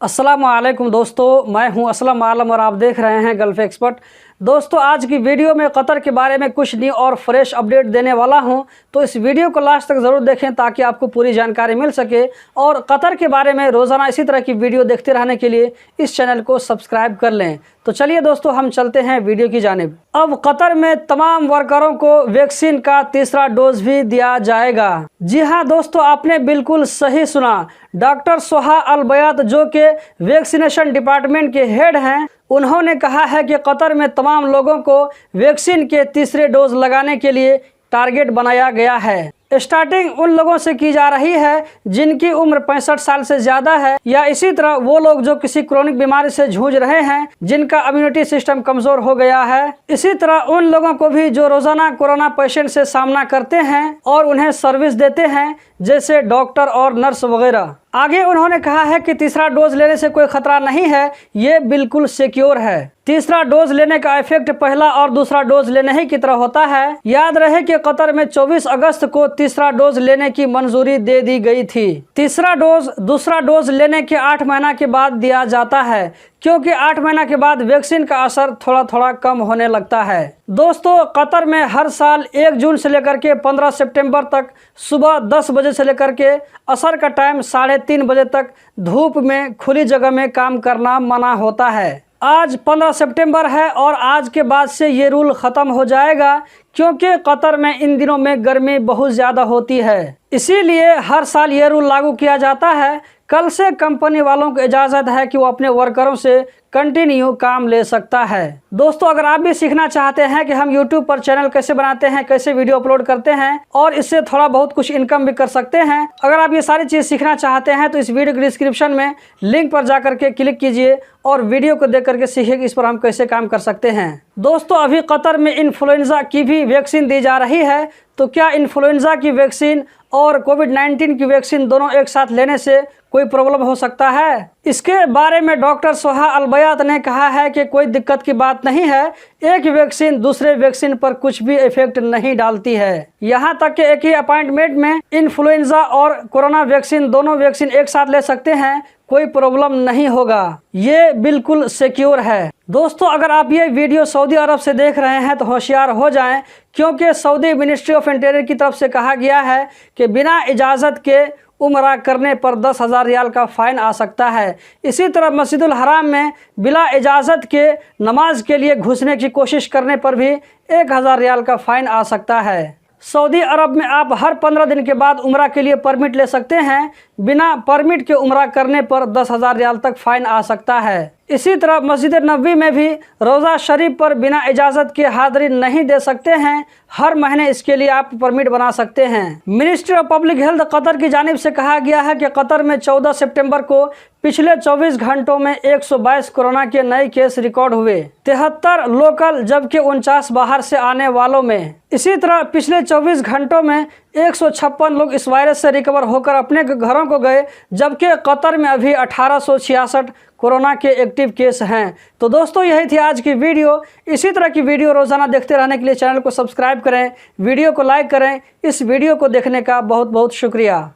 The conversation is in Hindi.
अस्सलाम वालेकुम दोस्तों, मैं हूं असलम आलम और आप देख रहे हैं गल्फ एक्सपर्ट। दोस्तों, आज की वीडियो में कतर के बारे में कुछ न्यू और फ्रेश अपडेट देने वाला हूं, तो इस वीडियो को लास्ट तक ज़रूर देखें ताकि आपको पूरी जानकारी मिल सके। और कतर के बारे में रोज़ाना इसी तरह की वीडियो देखते रहने के लिए इस चैनल को सब्सक्राइब कर लें। तो चलिए दोस्तों, हम चलते हैं वीडियो की जानिब। अब कतर में तमाम वर्करों को वैक्सीन का तीसरा डोज भी दिया जाएगा। जी हाँ दोस्तों, आपने बिल्कुल सही सुना। डॉक्टर सोहा अल बयात, जो कि वैक्सीनेशन डिपार्टमेंट के हेड हैं, उन्होंने कहा है कि कतर में तमाम लोगों को वैक्सीन के तीसरे डोज लगाने के लिए टारगेट बनाया गया है। स्टार्टिंग उन लोगों से की जा रही है जिनकी उम्र 65 साल से ज़्यादा है, या इसी तरह वो लोग जो किसी क्रोनिक बीमारी से जूझ रहे हैं, जिनका इम्यूनिटी सिस्टम कमज़ोर हो गया है। इसी तरह उन लोगों को भी जो रोज़ाना कोरोना पेशेंट से सामना करते हैं और उन्हें सर्विस देते हैं, जैसे डॉक्टर और नर्स वगैरह। आगे उन्होंने कहा है कि तीसरा डोज लेने से कोई खतरा नहीं है, ये बिल्कुल सिक्योर है। तीसरा डोज लेने का इफेक्ट पहला और दूसरा डोज लेने ही की तरह होता है। याद रहे कि कतर में 24 अगस्त को तीसरा डोज लेने की मंजूरी दे दी गई थी। तीसरा डोज दूसरा डोज लेने के 8 महीना के बाद दिया जाता है, क्योंकि 8 महीना के बाद वैक्सीन का असर थोड़ा थोड़ा कम होने लगता है। दोस्तों, कतर में हर साल 1 जून से लेकर के 15 सितंबर तक सुबह 10 बजे से लेकर के असर का टाइम 3:30 बजे तक धूप में खुली जगह में काम करना मना होता है। आज 15 सितंबर है और आज के बाद से ये रूल ख़त्म हो जाएगा, क्योंकि कतर में इन दिनों में गर्मी बहुत ज़्यादा होती है। इसीलिए हर साल ये रूल लागू किया जाता है। कल से कंपनी वालों को इजाज़त है कि वो अपने वर्करों से कंटिन्यू काम ले सकता है। दोस्तों, अगर आप भी सीखना चाहते हैं कि हम YouTube पर चैनल कैसे बनाते हैं, कैसे वीडियो अपलोड करते हैं और इससे थोड़ा बहुत कुछ इनकम भी कर सकते हैं, अगर आप ये सारी चीज़ सीखना चाहते हैं तो इस वीडियो के डिस्क्रिप्शन में लिंक पर जाकर के क्लिक कीजिए और वीडियो को देख करके सीखिए कि इस पर हम कैसे काम कर सकते हैं। दोस्तों, अभी कतर में इन्फ्लुएंजा की भी वैक्सीन दी जा रही है, तो क्या इन्फ्लुएंजा की वैक्सीन और कोविड-19 की वैक्सीन दोनों एक साथ लेने से कोई प्रॉब्लम हो सकता है? इसके बारे में डॉक्टर सोहा अल बयात ने कहा है कि कोई दिक्कत की बात नहीं है। एक वैक्सीन दूसरे वैक्सीन पर कुछ भी इफेक्ट नहीं डालती है। यहाँ तक कि एक ही अपॉइंटमेंट में इन्फ्लुएंजा और कोरोना वैक्सीन दोनों वैक्सीन एक साथ ले सकते हैं, कोई प्रॉब्लम नहीं होगा। ये बिल्कुल सिक्योर है। दोस्तों, अगर आप ये वीडियो सऊदी अरब से देख रहे हैं तो होशियार हो जाएं, क्योंकि सऊदी मिनिस्ट्री ऑफ इंटीरियर की तरफ से कहा गया है कि बिना इजाज़त के उम्रा करने पर 10,000 रियाल का फ़ाइन आ सकता है। इसी तरह मस्जिदुल हराम में बिला इजाज़त के नमाज के लिए घुसने की कोशिश करने पर भी 1,000 रियाल का फ़ाइन आ सकता है। सऊदी अरब में आप हर 15 दिन के बाद उम्रा के लिए परमिट ले सकते हैं। बिना परमिट के उम्रा करने पर 10,000 रियाल तक फ़ाइन आ सकता है। इसी तरह मस्जिद नबवी में भी रोज़ा शरीफ पर बिना इजाज़त के हाज़िरी नहीं दे सकते हैं। हर महीने इसके लिए आप परमिट बना सकते हैं। Ministry of public health Qatar की जानिब से कहा गया है कि कतर में 14 सितंबर को पिछले 24 घंटों में 122 कोरोना के नए केस रिकॉर्ड हुए, 73 लोकल जबकि 49 बाहर से आने वालों में। इसी तरह पिछले 24 घंटों में 156 लोग इस वायरस से रिकवर होकर अपने घरों को गए, जबकि कतर में अभी 1866 कोरोना के एक्टिव केस हैं। तो दोस्तों, यही थी आज की वीडियो। इसी तरह की वीडियो रोज़ाना देखते रहने के लिए चैनल को सब्सक्राइब करें, वीडियो को लाइक करें। इस वीडियो को देखने का बहुत बहुत शुक्रिया।